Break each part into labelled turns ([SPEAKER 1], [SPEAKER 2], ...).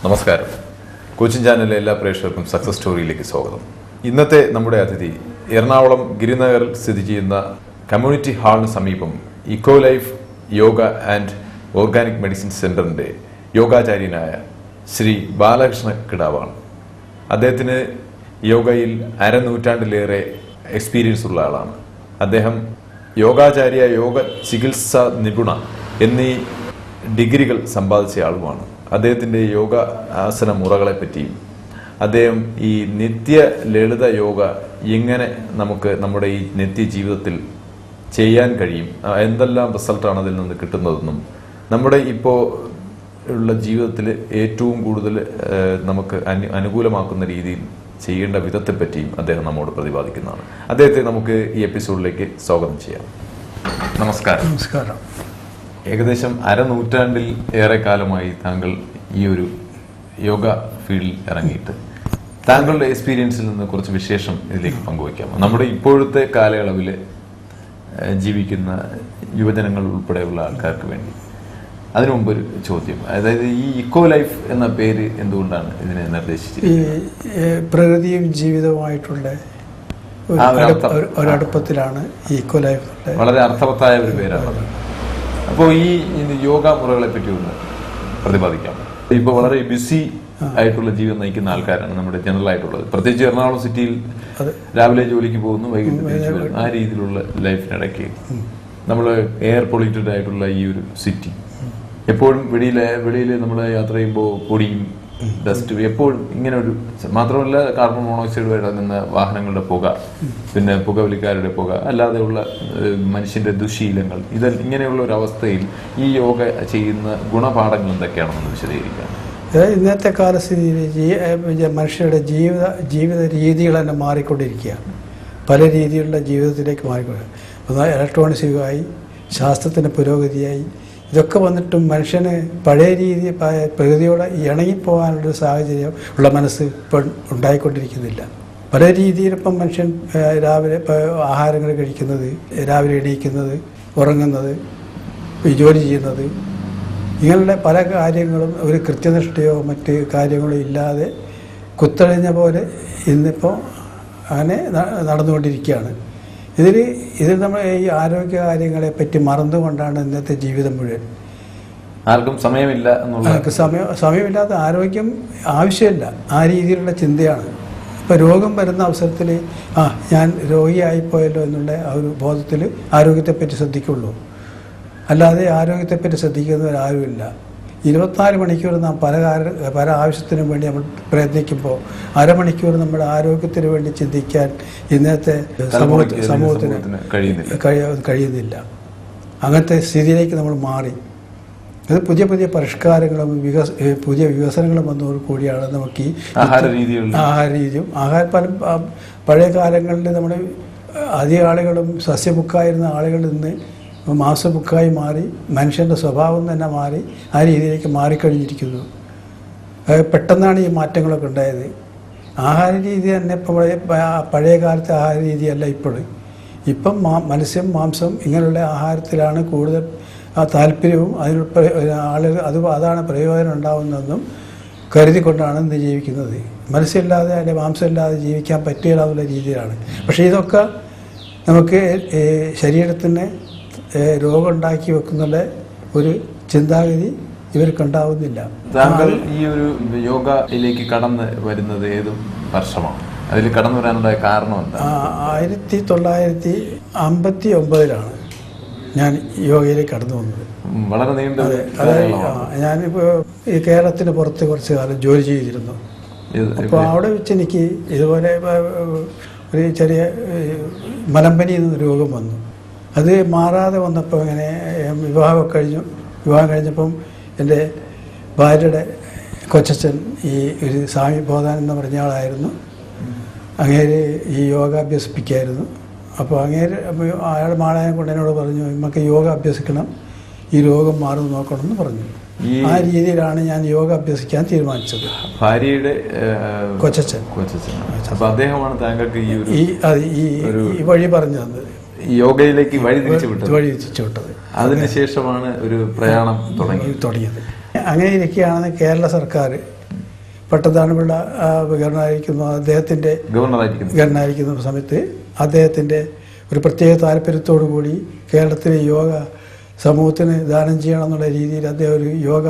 [SPEAKER 1] നമസ്കാരം. കോച്ചിൻ ചാനലിലെ എല്ലാ പ്രേക്ഷകർക്കും സക്സസ് സ്റ്റോറിയിലേക്ക് സ്വാഗതം. ഇന്നത്തെ നമ്മുടെ അതിഥി എറണാകുളം ഗിരിനഗറിൽ സ്ഥിതി ചെയ്യുന്ന കമ്മ്യൂണിറ്റി ഹാളിന് സമീപം eco life yoga and organic medicine സെന്ററിന്റെ യോഗാചാര്യനായ ശ്രീ ബാലകൃഷ്ണ കിടാവാണ്. അദ്ദേഹത്തിന് യോഗയിൽ അരനൂറ്റാണ്ടിലേറെ എക്സ്പീരിയൻസ് ഉള്ള ആളാണ്. അദ്ദേഹം യോഗാചാര്യ, യോഗ ചികിത്സ നിപുണ എന്നീ ഡിഗ്രികൾ സമ്പാദിച്ച ആളുമാണ്. അദ്ദേഹത്തിൻ്റെ യോഗ ആസന മുറകളെ പറ്റിയും അദ്ദേഹം ഈ നിത്യ ലളിത യോഗ എങ്ങനെ നമുക്ക് നമ്മുടെ ഈ നിത്യ ജീവിതത്തിൽ ചെയ്യാൻ കഴിയും, എന്തെല്ലാം റിസൾട്ടാണ് അതിൽ നിന്ന് കിട്ടുന്നതെന്നും നമ്മുടെ ഇപ്പോൾ ഉള്ള ജീവിതത്തിൽ ഏറ്റവും കൂടുതൽ നമുക്ക് അനുകൂലമാക്കുന്ന രീതിയിൽ ചെയ്യേണ്ട വിധത്തെപ്പറ്റിയും അദ്ദേഹം നമ്മോട് പ്രതിപാദിക്കുന്നതാണ്. അദ്ദേഹത്തെ നമുക്ക് ഈ എപ്പിസോഡിലേക്ക് സ്വാഗതം ചെയ്യാം. നമസ്കാരം.
[SPEAKER 2] നമസ്കാരം.
[SPEAKER 1] ഏകദേശം അരനൂറ്റാണ്ടിൽ ഏറെ കാലമായി താങ്കൾ ഈ ഒരു യോഗ ഫീൽഡിൽ ഇറങ്ങിയിട്ട് താങ്കളുടെ എക്സ്പീരിയൻസിൽ നിന്ന് കുറച്ച് വിശേഷം ഇതിലേക്ക് പങ്കുവയ്ക്കാമോ? നമ്മുടെ ഇപ്പോഴത്തെ കാലയളവിൽ ജീവിക്കുന്ന യുവജനങ്ങൾ ഉൾപ്പെടെയുള്ള ആൾക്കാർക്ക് വേണ്ടി. അതിനു മുമ്പൊരു ചോദ്യം, അതായത് ഈ ഇക്കോ ലൈഫ് എന്ന പേര് എന്തുകൊണ്ടാണ് ഇതിനെ നിർദ്ദേശിച്ചത്?
[SPEAKER 2] ഈ പ്രകൃതിയും ജീവിതവുമായിട്ടുള്ള ഒരടുപ്പത്തിലാണ് ഈ ഇക്കോ ലൈഫ്.
[SPEAKER 1] വളരെ അർത്ഥവത്തായ ഒരു പേരാണത്. അപ്പോൾ ഈ യോഗ മുറകളെ പറ്റി ഒന്ന് പ്രതിപാദിക്കാം. ഇപ്പോൾ വളരെ ബിസി ആയിട്ടുള്ള ജീവിതം നയിക്കുന്ന ആൾക്കാരാണ് നമ്മുടെ ജനറൽ ആയിട്ടുള്ളത്. പ്രത്യേകിച്ച് എറണാകുളം സിറ്റിയിൽ രാവിലെ ജോലിക്ക് പോകുന്നു, വൈകിട്ട് തിരിച്ചു വരുന്നു. ആ രീതിയിലുള്ള ലൈഫിനിടയ്ക്ക് നമ്മൾ എയർ പൊള്യൂട്ടഡ് ആയിട്ടുള്ള ഈ ഒരു സിറ്റി, എപ്പോഴും വെളിയിൽ നമ്മൾ യാത്ര ചെയ്യുമ്പോൾ പൊടിയും ഡസ്റ്റ് എപ്പോഴും ഇങ്ങനെ ഒരു, മാത്രമല്ല കാർബൺ മോണോക്സൈഡ് വരുന്ന വാഹനങ്ങളുടെ പുക, പിന്നെ പുകവലിക്കാരുടെ പുക, അല്ലാതെയുള്ള മനുഷ്യന്റെ ദുശീലങ്ങൾ, ഇങ്ങനെയുള്ള ഒരു അവസ്ഥയിൽ ഈ യോഗ ചെയ്യുന്ന ഗുണപാഠങ്ങൾ എന്തൊക്കെയാണെന്ന് വിശദീകരിക്കാം.
[SPEAKER 2] ഇന്നത്തെ കാലസ്ഥിതിയിൽ മനുഷ്യരുടെ ജീവിത രീതികൾ തന്നെ മാറിക്കൊണ്ടിരിക്കുകയാണ്. പല രീതിയിലുള്ള ജീവിതത്തിലേക്ക് മാറിക്കൊണ്ടിരിക്കുക. ഇലക്ട്രോണിക്സ് യുഗമായി, ശാസ്ത്രത്തിൻ്റെ പുരോഗതിയായി, ഇതൊക്കെ വന്നിട്ടും മനുഷ്യന് പഴയ രീതി പ്രകൃതിയോടെ ഇണങ്ങിപ്പോകാനുള്ളൊരു സാഹചര്യം ഉള്ള മനസ്സ് ഇപ്പം ഉണ്ടായിക്കൊണ്ടിരിക്കുന്നില്ല. പല രീതിയിലിപ്പം മനുഷ്യൻ രാവിലെ ആഹാരങ്ങൾ കഴിക്കുന്നത്, രാവിലെ എണീക്കുന്നത്, ഉറങ്ങുന്നത്, ജോലി ചെയ്യുന്നത്, ഇങ്ങനെയുള്ള പല കാര്യങ്ങളും ഒരു കൃത്യനിഷ്ഠയോ മറ്റ് കാര്യങ്ങളോ ഇല്ലാതെ കുത്തഴിഞ്ഞ പോലെ ഇന്നിപ്പോൾ അങ്ങനെ നടന്നുകൊണ്ടിരിക്കുകയാണ്. ഇതിൽ നമ്മൾ ഈ ആരോഗ്യ കാര്യങ്ങളെ പറ്റി മറന്നുകൊണ്ടാണ് ഇന്നത്തെ ജീവിതം മുഴുവൻ.
[SPEAKER 1] ആർക്കും സമയമില്ല എന്നുള്ള
[SPEAKER 2] സമയമില്ലാത്ത, ആരോഗ്യം ആവശ്യമില്ല, ആ രീതിയിലുള്ള ചിന്തയാണ്. ഇപ്പോൾ രോഗം വരുന്ന അവസരത്തിൽ ഞാൻ രോഗിയായിപ്പോയല്ലോ എന്നുള്ള ആ ഒരു ബോധത്തിൽ ആരോഗ്യത്തെപ്പറ്റി ശ്രദ്ധിക്കുള്ളൂ. അല്ലാതെ ആരോഗ്യത്തെപ്പറ്റി ശ്രദ്ധിക്കുന്നവരാരുമില്ല. 24 മണിക്കൂർ നാം പല ആവശ്യത്തിനും വേണ്ടി നമ്മൾ പ്രയത്നിക്കുമ്പോൾ അരമണിക്കൂർ നമ്മുടെ ആരോഗ്യത്തിന് വേണ്ടി ചിന്തിക്കാൻ ഇന്നത്തെ സമൂഹത്തിന് കഴിയുന്നില്ല. അങ്ങനത്തെ സ്ഥിതിയിലേക്ക് നമ്മൾ മാറി. അത് പുതിയ പുതിയ പരിഷ്കാരങ്ങളും പുതിയ വികസനങ്ങളും വന്നതോട് കൂടിയാണ് നമുക്ക് ഈ ആഹാര രീതിയും പഴയ കാലങ്ങളിൽ നമ്മൾ അധിക ആളുകളും സസ്യബുക്കായിരുന്ന ആളുകളിൽ നിന്ന് മാംസബുക്കായി മാറി, മനുഷ്യൻ്റെ സ്വഭാവം തന്നെ മാറി, ആ രീതിയിലേക്ക് മാറിക്കഴിഞ്ഞിരിക്കുന്നു. പെട്ടെന്നാണ് ഈ മാറ്റങ്ങളൊക്കെ ഉണ്ടായത്. ആഹാര രീതി തന്നെ പഴയ കാലത്തെ ആഹാര രീതിയല്ല ഇപ്പം മത്സ്യം, മാംസം ഇങ്ങനെയുള്ള ആഹാരത്തിലാണ് കൂടുതൽ താല്പര്യവും അതാണ് പ്രയോജനം ഉണ്ടാകുന്നതെന്നും കരുതിക്കൊണ്ടാണ് ഇന്ന് ജീവിക്കുന്നത്. മത്സ്യമില്ലാതെ അല്ലെങ്കിൽ മാംസമില്ലാതെ ജീവിക്കാൻ പറ്റില്ലാന്നുള്ള രീതിയിലാണ്. പക്ഷേ ഇതൊക്കെ നമുക്ക് ശരീരത്തിന് രോഗം ഉണ്ടാക്കി വെക്കുന്നുള്ള ഒരു ചിന്താഗതി ഇവർക്കുണ്ടാവുന്നില്ല.
[SPEAKER 1] താങ്കൾ ഈ ഒരു യോഗയിലേക്ക് കടന്നു വരുന്നത് ഏത് വർഷമാണ്? അതിൽ കടന്നു വരാനുണ്ടായ കാരണം എന്താ?
[SPEAKER 2] 1959 ഞാൻ യോഗയിലേക്ക് കടന്നു വന്നത്.
[SPEAKER 1] വളരെ നീണ്ട.
[SPEAKER 2] ഞാനിപ്പോൾ ഈ കേരളത്തിന് പുറത്ത് കുറച്ച് കാലം ജോലി ചെയ്തിരുന്നു. അപ്പോൾ അവിടെ വെച്ച് എനിക്ക് ഇതുപോലെ ഒരു ചെറിയ മലമ്പനി എന്ന രോഗം വന്നു. അത് മാറാതെ വന്നപ്പോൾ ഇങ്ങനെ വിവാഹം കഴിഞ്ഞപ്പം എൻ്റെ ഭാര്യയുടെ കൊച്ചച്ഛൻ ഈ ഒരു സ്വാമി ബോധാൻ എന്ന് പറഞ്ഞ ആളായിരുന്നു. അങ്ങേര് ഈ യോഗ അഭ്യസിപ്പിക്കായിരുന്നു. അപ്പോൾ അയാൾ മാളായം കൊണ്ട് എന്നോട് പറഞ്ഞു, നമുക്ക് യോഗ അഭ്യസിക്കണം, ഈ രോഗം മാറി നോക്കണമെന്ന് പറഞ്ഞു. ആ രീതിയിലാണ് ഞാൻ യോഗ അഭ്യസിക്കാൻ തീരുമാനിച്ചത്.
[SPEAKER 1] ഭാര്യയുടെ
[SPEAKER 2] കൊച്ചച്ഛൻ.
[SPEAKER 1] അദ്ദേഹമാണ് താങ്കൾക്ക്
[SPEAKER 2] ഈ വഴി പറഞ്ഞു തന്നത്.
[SPEAKER 1] യോഗയിലേക്ക് വഴി തിരിച്ചു
[SPEAKER 2] വിട്ടത്.
[SPEAKER 1] അതിനുശേഷമാണ് ഒരു പ്രയാണം തുടങ്ങിയത്.
[SPEAKER 2] അങ്ങനെ ഇരിക്കുകയാണ് കേരള സർക്കാർ പട്ടത്താണിപിള്ള ഗവർണറായിരിക്കുന്ന സമയത്ത് അദ്ദേഹത്തിൻ്റെ ഒരു പ്രത്യേക താല്പര്യത്തോടു കൂടി കേരളത്തിലെ യോഗ സമൂഹത്തിന് ദാനം ചെയ്യണം എന്നുള്ള രീതിയിൽ അദ്ദേഹം ഒരു യോഗ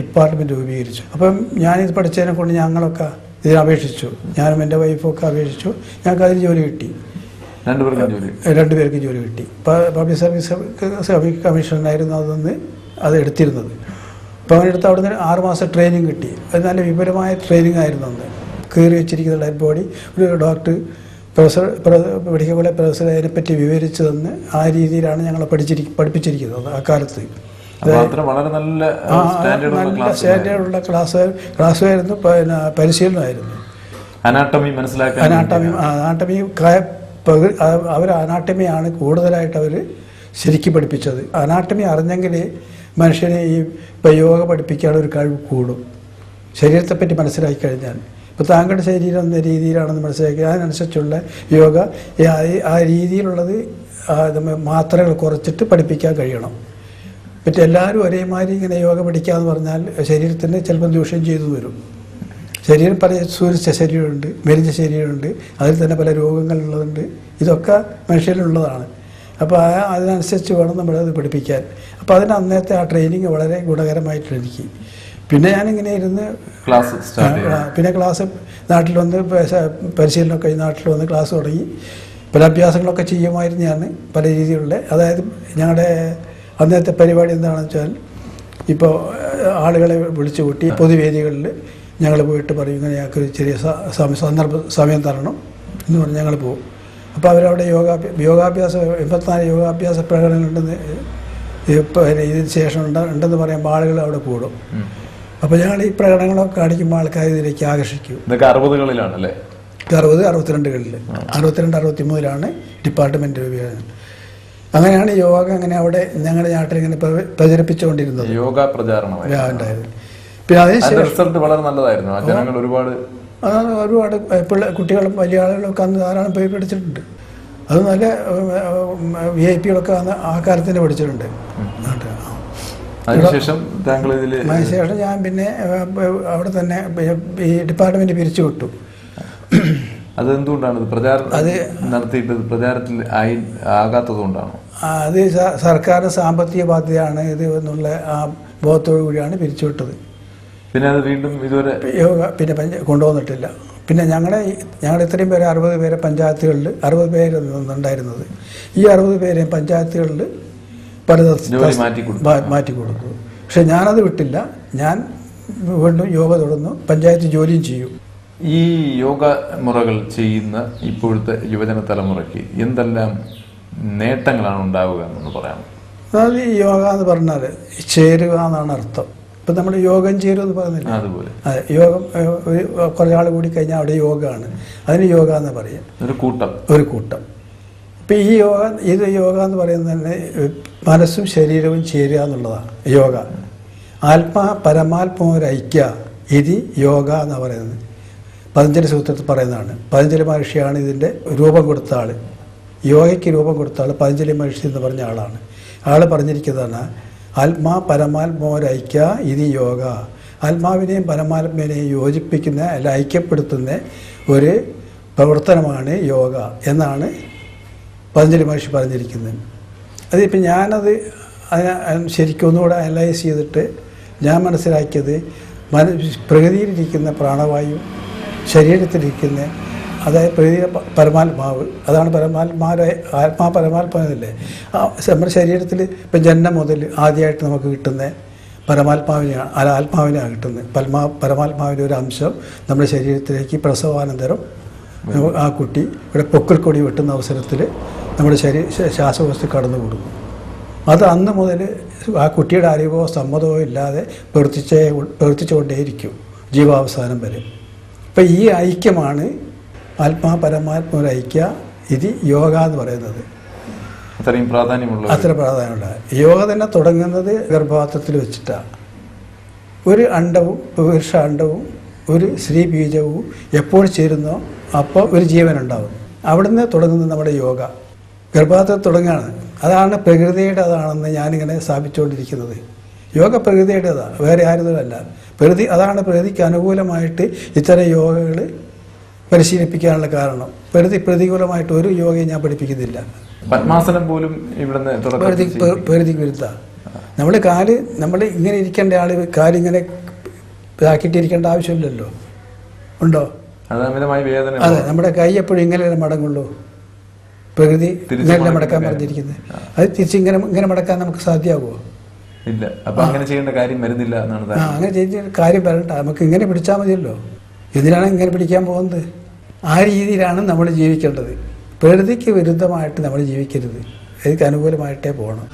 [SPEAKER 2] ഡിപ്പാർട്ട്മെൻറ്റ് രൂപീകരിച്ചു. അപ്പം ഞാനിത് പഠിച്ചതിനെ കൊണ്ട് ഞങ്ങളൊക്കെ ഇതിന് അപേക്ഷിച്ചു. ഞാനും എൻ്റെ വൈഫൊക്കെ അപേക്ഷിച്ചു. ഞങ്ങൾക്ക് അതിന് ജോലി കിട്ടി. രണ്ടുപേർക്കും ജോലി കിട്ടി. പബ്ലിക് സർവീസ് കമ്മീഷനായിരുന്നു അത് എടുത്തിരുന്നത്. അപ്പോൾ അങ്ങനെ എടുത്ത് അവിടെ നിന്ന് 6 മാസം ട്രെയിനിങ് കിട്ടി. അത് നല്ല വിപുലമായ ട്രെയിനിങ് ആയിരുന്നു. അന്ന് കയറി വെച്ചിരിക്കുന്ന ഡെഡ് ബോഡി ഒരു ഡോക്ടർ മെഡിക്കൽ കോളേജ് പ്രൊഫസർ അതിനെപ്പറ്റി വിവരിച്ചു തന്ന് ആ രീതിയിലാണ് ഞങ്ങളെ പഠിപ്പിച്ചിരിക്കുന്നത് അക്കാലത്ത്.
[SPEAKER 3] വളരെ നല്ല
[SPEAKER 2] സ്റ്റാൻഡേർഡുള്ള ക്ലാസ്സായിരുന്നു. പിന്നെ പരിശീലനമായിരുന്നു. അനാട്ടമി അവർ അനാട്ടമിയാണ് കൂടുതലായിട്ട് അവർ ശരിക്കും പഠിപ്പിച്ചത്. അനാട്ടമി അറിഞ്ഞെങ്കിൽ മനുഷ്യനെ ഇപ്പോൾ യോഗ പഠിപ്പിക്കാനുള്ള ഒരു കഴിവ് കൂടും, ശരീരത്തെപ്പറ്റി മനസ്സിലാക്കി കഴിഞ്ഞാൽ. ഇപ്പോൾ താങ്കളുടെ ശരീരം എന്ന രീതിയിലാണെന്ന് മനസ്സിലാക്കി അതിനനുസരിച്ചുള്ള യോഗ ആ രീതിയിലുള്ളത് മാത്രകൾ കുറച്ചിട്ട് പഠിപ്പിക്കാൻ കഴിയണം. മറ്റേ എല്ലാവരും ഒരേമാതിരി ഇങ്ങനെ യോഗ പഠിക്കാമെന്ന് പറഞ്ഞാൽ ശരീരത്തിന് ചിലപ്പോൾ ദൂഷ്യം ചെയ്തു വരും. ശരീരം പല സൂര്യച്ച ശരീരമുണ്ട്, മെലിഞ്ഞ ശരീരമുണ്ട്, അതിൽ തന്നെ പല രോഗങ്ങളുള്ളതുണ്ട്. ഇതൊക്കെ മനുഷ്യരിലുള്ളതാണ്. അപ്പോൾ അതിനനുസരിച്ച് വേണം നമ്മളത് പഠിപ്പിക്കാൻ. അപ്പോൾ അതിന് അന്നത്തെ ആ ട്രെയിനിങ് വളരെ ഗുണകരമായിട്ട് എനിക്ക്. പിന്നെ ഞാനിങ്ങനെ ഇരുന്ന് ക്ലാസ് നാട്ടിൽ വന്ന് പരിശീലനമൊക്കെ കഴിഞ്ഞ് നാട്ടിൽ വന്ന് ക്ലാസ് തുടങ്ങി. പല അഭ്യാസങ്ങളൊക്കെ ചെയ്യുമായിരുന്നു ഞാൻ പല രീതിയിലുള്ള. അതായത് ഞങ്ങളുടെ അന്നത്തെ പരിപാടി എന്താണെന്ന് വെച്ചാൽ, ഇപ്പോൾ ആളുകളെ വിളിച്ചു കൂട്ടി പൊതുവേദികളിൽ ഞങ്ങൾ പോയിട്ട് പറയും ഇങ്ങനെ ഞങ്ങൾക്ക് ചെറിയ സമയം തരണം എന്ന് പറഞ്ഞ് ഞങ്ങൾ പോകും. അപ്പോൾ അവരവിടെ യോഗാഭ്യാസ 84 യോഗാഭ്യാസ പ്രകടനങ്ങളുണ്ടെന്ന് ഇതിന് ശേഷം ഉണ്ടെന്ന് പറയുമ്പോൾ ആളുകൾ അവിടെ കൂടും. അപ്പോൾ ഞങ്ങൾ ഈ പ്രകടനങ്ങളൊക്കെ കാണിക്കുമ്പോൾ ആൾക്കാർ ഇതിലേക്ക് ആകർഷിക്കും.
[SPEAKER 3] 60-കളിലാണല്ലേ?
[SPEAKER 2] 62-കളിൽ 63 ഡിപ്പാർട്ട്മെൻറ്റ് രൂപീകരണം. അങ്ങനെയാണ് യോഗ അങ്ങനെ അവിടെ ഞങ്ങളുടെ നാട്ടിൽ ഇങ്ങനെ പ്രചരിപ്പിച്ചുകൊണ്ടിരുന്നത്.
[SPEAKER 3] യോഗ പ്രചാരണം
[SPEAKER 2] ഉണ്ടായത്. പിന്നെ അതിന്
[SPEAKER 3] റിസൾട്ട് വളരെ നല്ലതായിരുന്നു. ജനങ്ങൾ ഒരുപാട്
[SPEAKER 2] കുട്ടികളും വലിയ ആളുകളൊക്കെ അന്ന് ധാരാളം പോയി പഠിച്ചിട്ടുണ്ട്. അത് നല്ല VIP-കളൊക്കെ അന്ന് ആ കാലത്ത് തന്നെ പഠിച്ചിട്ടുണ്ട്.
[SPEAKER 3] അതിനുശേഷം
[SPEAKER 2] ഞാൻ പിന്നെ അവിടെ തന്നെ ഈ ഡിപ്പാർട്ട്മെന്റ് പിരിച്ചു വിട്ടു.
[SPEAKER 3] അതെന്തുകൊണ്ടാണ് അത് നടത്തിയിട്ട് പ്രചാരത്തിൽ ആകാത്തതുകൊണ്ടാണോ?
[SPEAKER 2] അത് സർക്കാരിന് സാമ്പത്തിക ബാധ്യതയാണ് ഇത് എന്നുള്ള ആ ബോധത്തോടു കൂടിയാണ് പിരിച്ചുവിട്ടത്.
[SPEAKER 3] പിന്നെ അത് വീണ്ടും ഇതുവരെ
[SPEAKER 2] പിന്നെ കൊണ്ടുവന്നിട്ടില്ല. പിന്നെ ഞങ്ങളുടെ ഇത്രയും പേര് 60 പേരെ പഞ്ചായത്തുകളിൽ 60 പേര് ഉണ്ടായിരുന്നത്. ഈ 60 പേരെയും പഞ്ചായത്തുകളിൽ മാറ്റി കൊടുത്തു. പക്ഷെ ഞാനത് വിട്ടില്ല. ഞാൻ വീണ്ടും യോഗ തുടർന്നു, പഞ്ചായത്ത് ജോലിയും ചെയ്യും.
[SPEAKER 3] ഈ യോഗ മുറകൾ ചെയ്യുന്ന ഇപ്പോഴത്തെ യുവജന തലമുറയ്ക്ക് എന്തെല്ലാം നേട്ടങ്ങളാണ് ഉണ്ടാവുക എന്ന് പറയാം?
[SPEAKER 2] അതായത് ഈ യോഗ എന്ന് പറഞ്ഞാൽ ചേരുക എന്നാണ് അർത്ഥം. ഇപ്പം നമ്മൾ യോഗം ചേരും എന്ന് പറയുന്നില്ല,
[SPEAKER 3] അതുപോലെ
[SPEAKER 2] അതെ. യോഗം കുറേ ആൾ കൂടി കഴിഞ്ഞാൽ അവിടെ യോഗമാണ്, അതിന് യോഗ എന്ന് പറയും. ഒരു കൂട്ടം. ഇപ്പം ഈ യോഗ എന്ന് പറയുന്നത് തന്നെ മനസ്സും ശരീരവും ചേരുക എന്നുള്ളതാണ് യോഗ. പരമാത്മാവൊരൈക്യ ഇത് യോഗ എന്ന് പറയുന്നത് പതഞ്ജലി സൂത്രത്തിൽ പറയുന്നതാണ്. പതഞ്ജലി മഹർഷിയാണ് ഇതിൻ്റെ രൂപം കൊടുത്ത ആൾ. യോഗയ്ക്ക് രൂപം കൊടുത്ത ആൾ പതഞ്ജലി മഹർഷി എന്ന് പറഞ്ഞ ആളാണ്. ആൾ പറഞ്ഞിരിക്കുന്നതാണ് പരമാത്മാവൊരൈക്യ ഇത് യോഗ. ആത്മാവിനെയും പരമാത്മാവിനെയും യോജിപ്പിക്കുന്ന അല്ല ഐക്യപ്പെടുത്തുന്ന ഒരു പ്രവർത്തനമാണ് യോഗ എന്നാണ് പതഞ്ജലി മഹർഷി പറഞ്ഞിരിക്കുന്നത്. അതിപ്പോൾ ഞാനത് ശരിക്കും ഒന്നുകൂടെ അനലൈസ് ചെയ്തിട്ട് ഞാൻ മനസ്സിലാക്കിയത് പ്രകൃതിയിലിരിക്കുന്ന പ്രാണവായു, ശരീരത്തിലിരിക്കുന്ന അതായത് പ്രകൃതി പരമാത്മാവ്, അതാണ് പരമാത്മാവല്ലേ. നമ്മുടെ ശരീരത്തിൽ ഇപ്പം ജന്മം മുതൽ ആദ്യമായിട്ട് നമുക്ക് കിട്ടുന്ന പരമാത്മാവിനെയാണ്, ആത്മാവിനെയാണ് കിട്ടുന്നത്. പരമാത്മാവിൻ്റെ ഒരു അംശം നമ്മുടെ ശരീരത്തിലേക്ക് പ്രസവാനന്തരം ആ കുട്ടി ഇവിടെ പൊക്കിൾ കൊടി വെട്ടുന്ന അവസരത്തിൽ നമ്മുടെ ശ്വാസവസ്തു കടന്നു കൊടുക്കും. അത് അന്ന് മുതൽ ആ കുട്ടിയുടെ അറിവോ സമ്മതമോ ഇല്ലാതെ പ്രവർത്തിച്ചുകൊണ്ടേയിരിക്കും ജീവാവസാനം വരെ. അപ്പം ഈ ഐക്യമാണ് പരമാത്മാവൊരൈക്യ ഇത് യോഗ എന്ന് പറയുന്നത്. അത്ര പ്രാധാന്യമുള്ള യോഗ തന്നെ തുടങ്ങുന്നത് ഗർഭപാത്രത്തിൽ വെച്ചിട്ടാണ്. ഒരു അണ്ഡവും പുരുഷ അണ്ഡവും ഒരു സ്ത്രീ ബീജവും എപ്പോൾ ചേരുന്നോ അപ്പോൾ ഒരു ജീവനുണ്ടാവും. അവിടുന്ന് തുടങ്ങുന്നത് നമ്മുടെ യോഗ. ഗർഭപാത്രത്തിൽ തുടങ്ങുകയാണ്. അതാണ് പ്രകൃതിയുടെ അതാണെന്ന് ഞാനിങ്ങനെ സ്ഥാപിച്ചുകൊണ്ടിരിക്കുന്നത്. യോഗ പ്രകൃതിയുടേതാണ്, വേറെ ആരുതല്ല. അതാണ് പ്രകൃതിക്ക് അനുകൂലമായിട്ട് ഇത്തരം യോഗകൾ പരിശീലിപ്പിക്കാനുള്ള കാരണം. പ്രതികൂലമായിട്ട് ഒരു യോഗയും ഞാൻ പഠിപ്പിക്കുന്നില്ല.
[SPEAKER 3] പത്മാസനം പോലും ഇവിടുന്ന്
[SPEAKER 2] പ്രകൃതിക്ക് വിരുദ്ധ. നമ്മൾ ഇങ്ങനെ ഇരിക്കേണ്ട ആള് കാലിങ്ങനെ ഇതാക്കിയിട്ടിരിക്കേണ്ട ആവശ്യമില്ലല്ലോ. ഉണ്ടോ? അതെ, നമ്മുടെ കൈ എപ്പോഴും ഇങ്ങനെ മടങ്ങുള്ളൂ. പ്രകൃതി ഇങ്ങനെ മടക്കാൻ പറഞ്ഞിരിക്കുന്നത്. അത് തിരിച്ച് ഇങ്ങനെ മടക്കാൻ നമുക്ക് സാധ്യമാകുമോ?
[SPEAKER 3] ഇല്ല. അപ്പൊ അങ്ങനെ ചെയ്യേണ്ട കാര്യം വരുന്നില്ല എന്നാണ്.
[SPEAKER 2] അങ്ങനെ ചെയ്യേണ്ട കാര്യം വരണ്ട. നമുക്ക് ഇങ്ങനെ പിടിച്ചാൽ മതിയല്ലോ. എന്തിനാണ് ഇങ്ങനെ പിടിക്കാൻ പോകുന്നത്? ആ രീതിയിലാണ് നമ്മൾ ജീവിക്കേണ്ടത്. പ്രകൃതിക്ക് വിരുദ്ധമായിട്ട് നമ്മൾ ജീവിക്കരുത്. അതിക്ക് അനുകൂലമായിട്ടേ പോകണം.